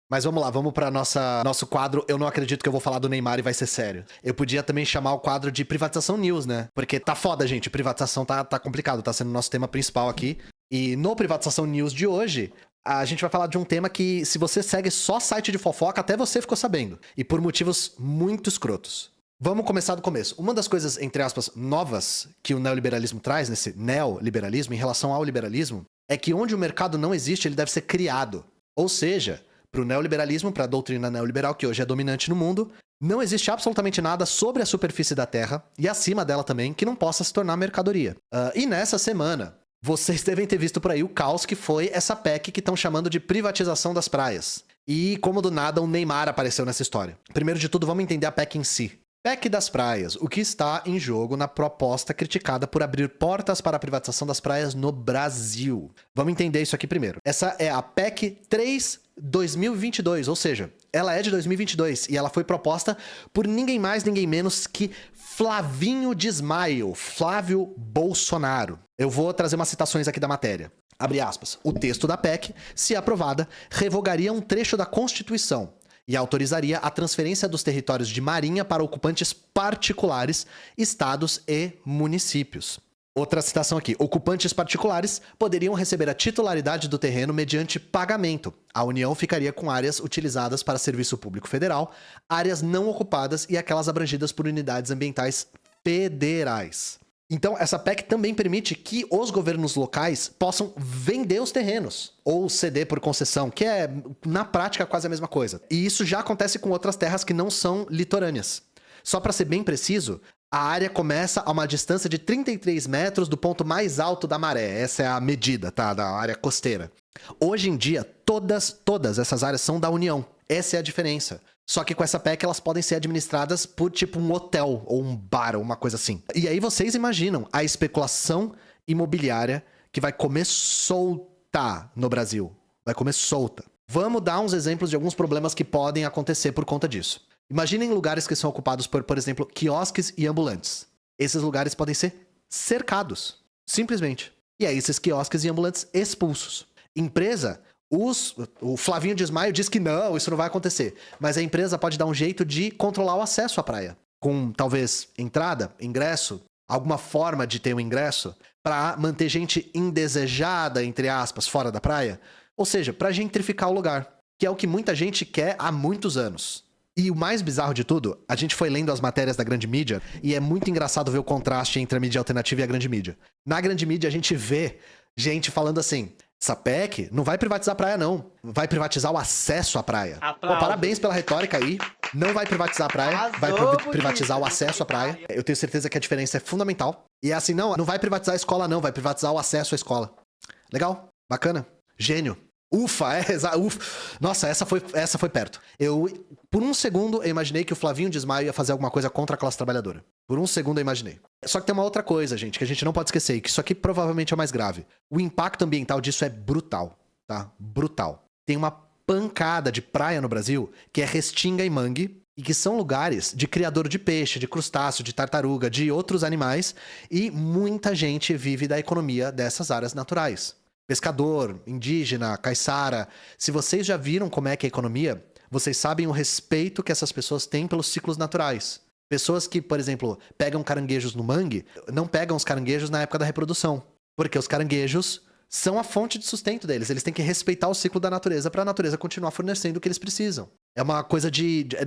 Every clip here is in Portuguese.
Mas vamos lá, vamos para nosso quadro. Eu não acredito que eu vou falar do Neymar e vai ser sério. Eu podia também chamar o quadro de Privatização News, né? Porque tá foda, gente. Privatização tá complicado, tá sendo o nosso tema principal aqui. E no Privatização News de hoje, a gente vai falar de um tema que, se você segue só site de fofoca, até você ficou sabendo. E por motivos muito escrotos. Vamos começar do começo. Uma das coisas, entre aspas, novas que o neoliberalismo traz, nesse neoliberalismo, em relação ao liberalismo, é que onde o mercado não existe, ele deve ser criado. Ou seja, para o neoliberalismo, para a doutrina neoliberal, que hoje é dominante no mundo, não existe absolutamente nada sobre a superfície da Terra, e acima dela também, que não possa se tornar mercadoria. E nessa semana, vocês devem ter visto por aí o caos que foi essa PEC que estão chamando de privatização das praias. E como do nada o Neymar apareceu nessa história. Primeiro de tudo, vamos entender a PEC em si. PEC das praias, o que está em jogo na proposta criticada por abrir portas para a privatização das praias no Brasil. Vamos entender isso aqui primeiro. Essa é a PEC 3/2022, ou seja, ela é de 2022 e ela foi proposta por ninguém mais, ninguém menos que Flavinho Desmaio, Flávio Bolsonaro. Eu vou trazer umas citações aqui da matéria. Abre aspas. O texto da PEC, se aprovada, revogaria um trecho da Constituição e autorizaria a transferência dos territórios de marinha para ocupantes particulares, estados e municípios. Outra citação aqui. Ocupantes particulares poderiam receber a titularidade do terreno mediante pagamento. A União ficaria com áreas utilizadas para serviço público federal, áreas não ocupadas e aquelas abrangidas por unidades ambientais federais. Então, essa PEC também permite que os governos locais possam vender os terrenos ou ceder por concessão, que é, na prática, quase a mesma coisa. E isso já acontece com outras terras que não são litorâneas. Só para ser bem preciso, a área começa a uma distância de 33 metros do ponto mais alto da maré. Essa é a medida, tá? Da área costeira. Hoje em dia, todas essas áreas são da União. Essa é a diferença. Só que com essa PEC elas podem ser administradas por tipo um hotel ou um bar ou uma coisa assim. E aí vocês imaginam a especulação imobiliária que vai comer solta no Brasil. Vai comer solta. Vamos dar uns exemplos de alguns problemas que podem acontecer por conta disso. Imaginem lugares que são ocupados por exemplo, quiosques e ambulantes. Esses lugares podem ser cercados. Simplesmente. E aí esses quiosques e ambulantes expulsos. Empresa... O Flavinho Desmaio diz que não, isso não vai acontecer. Mas a empresa pode dar um jeito de controlar o acesso à praia. Com, talvez, entrada, ingresso, alguma forma de ter um ingresso para manter gente indesejada, entre aspas, fora da praia. Ou seja, para gentrificar o lugar. Que é o que muita gente quer há muitos anos. E o mais bizarro de tudo, a gente foi lendo as matérias da grande mídia e é muito engraçado ver o contraste entre a mídia alternativa e a grande mídia. Na grande mídia a gente vê gente falando assim... Essa PEC não vai privatizar a praia, não. Vai privatizar o acesso à praia. Pô, parabéns pela retórica aí. Não vai privatizar a praia, vai privatizar o acesso à praia. Eu tenho certeza que a diferença é fundamental. E é assim, não vai privatizar a escola, não. Vai privatizar o acesso à escola. Legal, bacana, gênio. Ufa, ufa. Nossa, essa foi perto. Por um segundo, eu imaginei que o Flavinho Desmaio ia fazer alguma coisa contra a classe trabalhadora. Por um segundo eu imaginei. Só que tem uma outra coisa, gente, que a gente não pode esquecer, e que isso aqui provavelmente é o mais grave. O impacto ambiental disso é brutal, tá? Brutal. Tem uma pancada de praia no Brasil que é Restinga e Mangue, e que são lugares de criador de peixe, de crustáceo, de tartaruga, de outros animais, e muita gente vive da economia dessas áreas naturais. Pescador, indígena, caiçara. Se vocês já viram como é que é a economia, vocês sabem o respeito que essas pessoas têm pelos ciclos naturais. Pessoas que, por exemplo, pegam caranguejos no mangue, não pegam os caranguejos na época da reprodução. Porque os caranguejos são a fonte de sustento deles. Eles têm que respeitar o ciclo da natureza para a natureza continuar fornecendo o que eles precisam. É uma coisa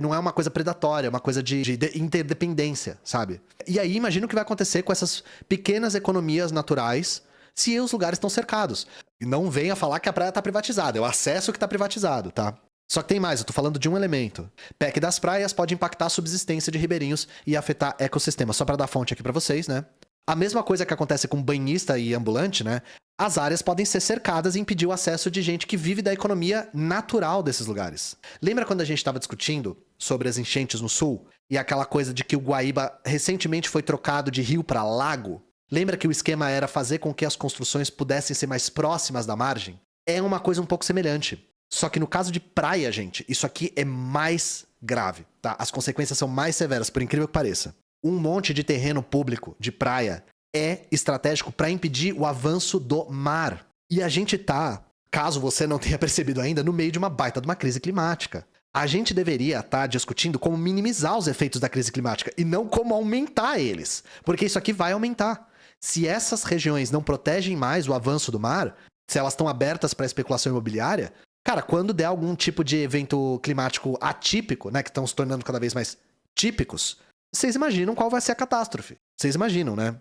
não é uma coisa predatória, é uma coisa de interdependência, sabe? E aí, imagina o que vai acontecer com essas pequenas economias naturais se os lugares estão cercados. E não venha falar que a praia está privatizada, é o acesso que está privatizado, tá? Só que tem mais, eu tô falando de um elemento. PEC das praias pode impactar a subsistência de ribeirinhos e afetar ecossistemas. Só para dar fonte aqui para vocês, né? A mesma coisa que acontece com banhista e ambulante, né? As áreas podem ser cercadas e impedir o acesso de gente que vive da economia natural desses lugares. Lembra quando a gente estava discutindo sobre as enchentes no sul? E aquela coisa de que o Guaíba recentemente foi trocado de rio para lago? Lembra que o esquema era fazer com que as construções pudessem ser mais próximas da margem? É uma coisa um pouco semelhante. Só que no caso de praia, gente, isso aqui é mais grave, tá? As consequências são mais severas, por incrível que pareça. Um monte de terreno público de praia é estratégico para impedir o avanço do mar. E a gente tá caso você não tenha percebido ainda, no meio de uma baita de uma crise climática. A gente deveria estar discutindo como minimizar os efeitos da crise climática e não como aumentar eles, porque isso aqui vai aumentar. Se essas regiões não protegem mais o avanço do mar, se elas estão abertas para especulação imobiliária, cara, quando der algum tipo de evento climático atípico, né, que estão se tornando cada vez mais típicos, vocês imaginam qual vai ser a catástrofe. Vocês imaginam, né?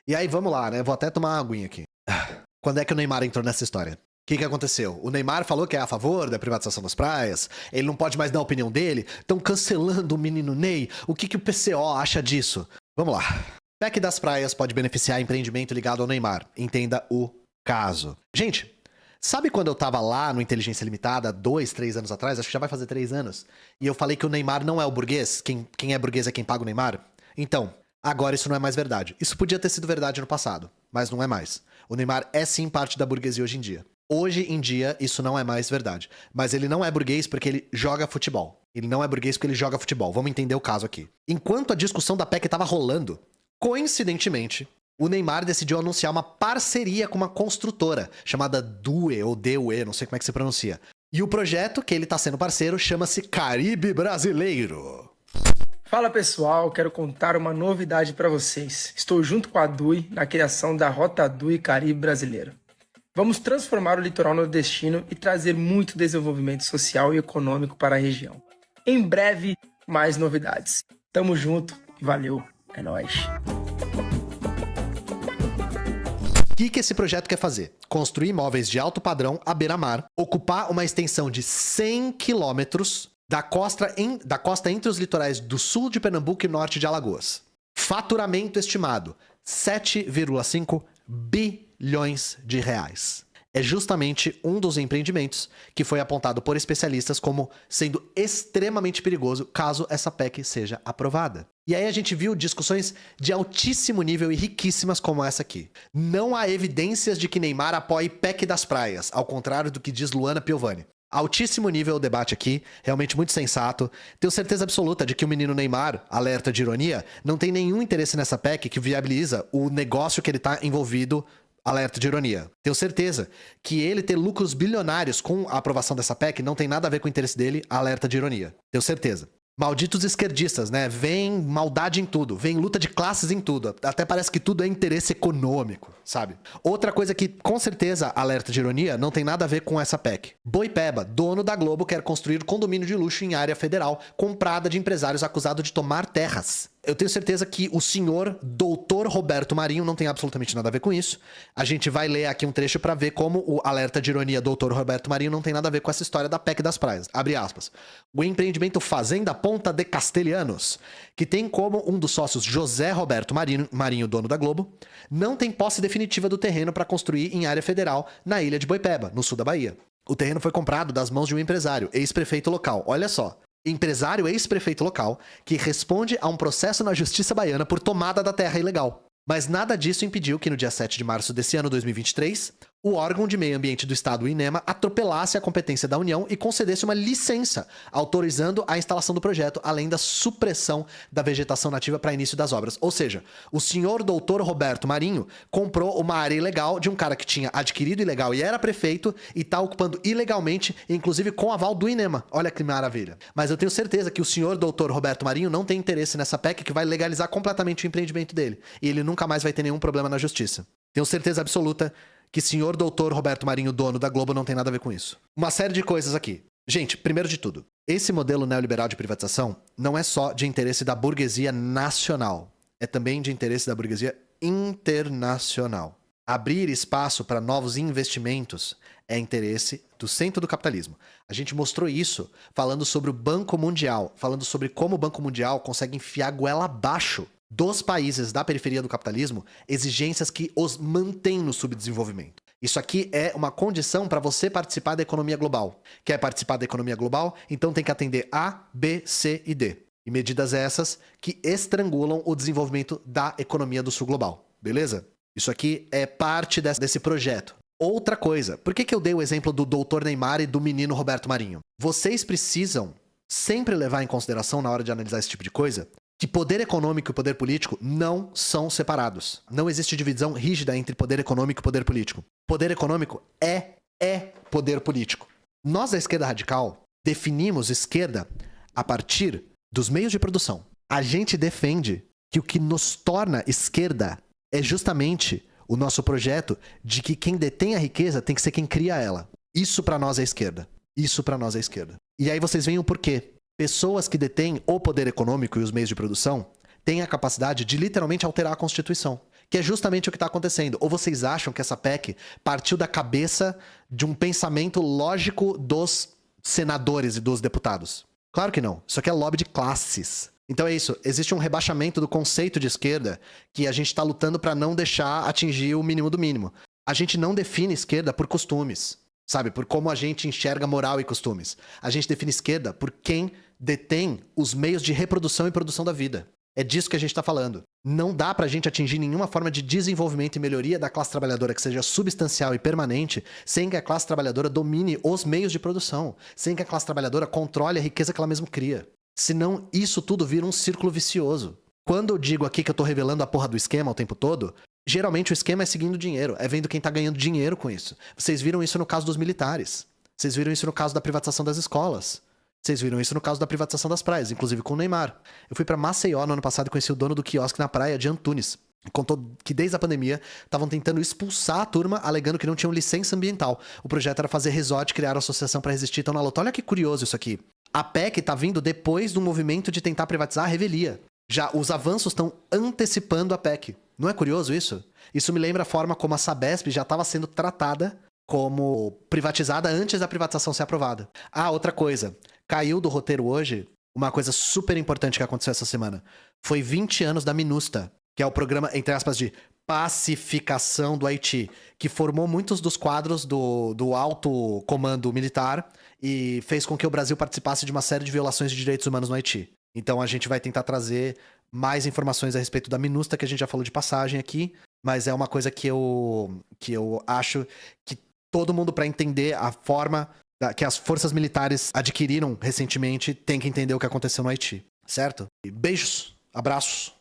E aí, vamos lá, né? Vou até tomar uma aguinha aqui. Quando é que o Neymar entrou nessa história? O que aconteceu? O Neymar falou que é a favor da privatização das praias, ele não pode mais dar a opinião dele, estão cancelando o menino Ney, o que o PCO acha disso? Vamos lá. PEC das praias pode beneficiar empreendimento ligado ao Neymar, entenda o caso. Gente, sabe quando eu tava lá no Inteligência Limitada, 2, 3 anos atrás, acho que já vai fazer 3 anos, e eu falei que o Neymar não é o burguês, quem é burguês é quem paga o Neymar? Então, agora isso não é mais verdade. Isso podia ter sido verdade no passado, mas não é mais. O Neymar é sim parte da burguesia hoje em dia. Hoje em dia, isso não é mais verdade. Mas ele não é burguês porque ele joga futebol. Ele não é burguês porque ele joga futebol. Vamos entender o caso aqui. Enquanto a discussão da PEC estava rolando, coincidentemente, o Neymar decidiu anunciar uma parceria com uma construtora chamada Due, ou Due, não sei como é que se pronuncia. E o projeto que ele está sendo parceiro chama-se Caribe Brasileiro. Fala pessoal, quero contar uma novidade para vocês. Estou junto com a DUI na criação da Rota DUI Caribe Brasileiro. Vamos transformar o litoral nordestino e trazer muito desenvolvimento social e econômico para a região. Em breve, mais novidades. Tamo junto e valeu, é nóis. O que esse projeto quer fazer? Construir imóveis de alto padrão à beira-mar, ocupar uma extensão de 100 quilômetros da costa entre os litorais do sul de Pernambuco e norte de Alagoas. Faturamento estimado, 7,5 bilhões de reais. É justamente um dos empreendimentos que foi apontado por especialistas como sendo extremamente perigoso caso essa PEC seja aprovada. E aí a gente viu discussões de altíssimo nível e riquíssimas como essa aqui. Não há evidências de que Neymar apoie PEC das praias, ao contrário do que diz Luana Piovani. Altíssimo nível o debate aqui, realmente muito sensato. Tenho certeza absoluta de que o menino Neymar, alerta de ironia, não tem nenhum interesse nessa PEC que viabiliza o negócio que ele está envolvido, alerta de ironia. Tenho certeza que ele ter lucros bilionários com a aprovação dessa PEC não tem nada a ver com o interesse dele, alerta de ironia. Tenho certeza. Malditos esquerdistas, né? Vem maldade em tudo, vem luta de classes em tudo. Até parece que tudo é interesse econômico, sabe? Outra coisa que, com certeza, alerta de ironia, não tem nada a ver com essa PEC. Boipeba, dono da Globo, quer construir condomínio de luxo em área federal, comprada de empresários acusados de tomar terras. Eu tenho certeza que o senhor Doutor Roberto Marinho não tem absolutamente nada a ver com isso. A gente vai ler aqui um trecho para ver como o alerta de ironia Doutor Roberto Marinho não tem nada a ver com essa história da PEC das praias. Abre aspas. O empreendimento Fazenda Ponta de Castelhanos, que tem como um dos sócios José Roberto Marinho, dono da Globo, não tem posse definitiva do terreno para construir em área federal na ilha de Boipeba, no sul da Bahia. O terreno foi comprado das mãos de um empresário, ex-prefeito local. Olha só. Empresário ex-prefeito local que responde a um processo na justiça baiana por tomada da terra ilegal. Mas nada disso impediu que no dia 7 de março desse ano, 2023, o órgão de meio ambiente do estado, o INEMA, atropelasse a competência da União e concedesse uma licença, autorizando a instalação do projeto, além da supressão da vegetação nativa para início das obras. Ou seja, o senhor doutor Roberto Marinho comprou uma área ilegal de um cara que tinha adquirido ilegal e era prefeito e está ocupando ilegalmente, inclusive com aval do INEMA. Olha que maravilha. Mas eu tenho certeza que o senhor doutor Roberto Marinho não tem interesse nessa PEC que vai legalizar completamente o empreendimento dele. E ele nunca mais vai ter nenhum problema na justiça. Tenho certeza absoluta que senhor doutor Roberto Marinho, dono da Globo, não tem nada a ver com isso. Uma série de coisas aqui. Gente, primeiro de tudo, esse modelo neoliberal de privatização não é só de interesse da burguesia nacional, é também de interesse da burguesia internacional. Abrir espaço para novos investimentos é interesse do centro do capitalismo. A gente mostrou isso falando sobre o Banco Mundial, falando sobre como o Banco Mundial consegue enfiar a goela abaixo dos países da periferia do capitalismo, exigências que os mantêm no subdesenvolvimento. Isso aqui é uma condição para você participar da economia global. Quer participar da economia global? Então tem que atender A, B, C e D. E medidas essas que estrangulam o desenvolvimento da economia do sul global. Beleza? Isso aqui é parte desse projeto. Outra coisa, por que eu dei o exemplo do Dr. Neymar e do menino Roberto Marinho? Vocês precisam sempre levar em consideração, na hora de analisar esse tipo de coisa, que poder econômico e poder político não são separados. Não existe divisão rígida entre poder econômico e poder político. Poder econômico é é poder político. Nós, da esquerda radical, definimos esquerda a partir dos meios de produção. A gente defende que o que nos torna esquerda é justamente o nosso projeto de que quem detém a riqueza tem que ser quem cria ela. Isso pra nós é esquerda. Isso pra nós é esquerda. E aí vocês veem o porquê. Pessoas que detêm o poder econômico e os meios de produção têm a capacidade de literalmente alterar a Constituição. Que é justamente o que está acontecendo. Ou vocês acham que essa PEC partiu da cabeça de um pensamento lógico dos senadores e dos deputados? Claro que não. Isso aqui é lobby de classes. Então é isso. Existe um rebaixamento do conceito de esquerda que a gente está lutando para não deixar atingir o mínimo do mínimo. A gente não define esquerda por costumes, sabe? Por como a gente enxerga moral e costumes. A gente define esquerda por quem detém os meios de reprodução e produção da vida. É disso que a gente está falando. Não dá pra gente atingir nenhuma forma de desenvolvimento e melhoria da classe trabalhadora que seja substancial e permanente sem que a classe trabalhadora domine os meios de produção, sem que a classe trabalhadora controle a riqueza que ela mesma cria. Senão, isso tudo vira um círculo vicioso. Quando eu digo aqui que eu tô revelando a porra do esquema o tempo todo, geralmente o esquema é seguindo dinheiro, é vendo quem tá ganhando dinheiro com isso. Vocês viram isso no caso dos militares. Vocês viram isso no caso da privatização das escolas. Vocês viram isso no caso da privatização das praias, inclusive com o Neymar. Eu fui pra Maceió no ano passado e conheci o dono do quiosque na praia de Antunes. Contou que desde a pandemia estavam tentando expulsar a turma, alegando que não tinham licença ambiental. O projeto era fazer resort e criar uma associação para resistir então na luta. Olha que curioso isso aqui. A PEC tá vindo depois do movimento de tentar privatizar a revelia. Já os avanços estão antecipando a PEC. Não é curioso isso? Isso me lembra a forma como a Sabesp já estava sendo tratada como privatizada antes da privatização ser aprovada. Ah, outra coisa. Caiu do roteiro hoje uma coisa super importante que aconteceu essa semana. Foi 20 anos da MINUSTA, que é o programa, entre aspas, de pacificação do Haiti, que formou muitos dos quadros do alto comando militar e fez com que o Brasil participasse de uma série de violações de direitos humanos no Haiti. Então a gente vai tentar trazer mais informações a respeito da MINUSTA, que a gente já falou de passagem aqui, mas é uma coisa que eu acho que todo mundo, para entender a forma que as forças militares adquiriram recentemente, tem que entender o que aconteceu no Haiti, certo? E beijos, abraços.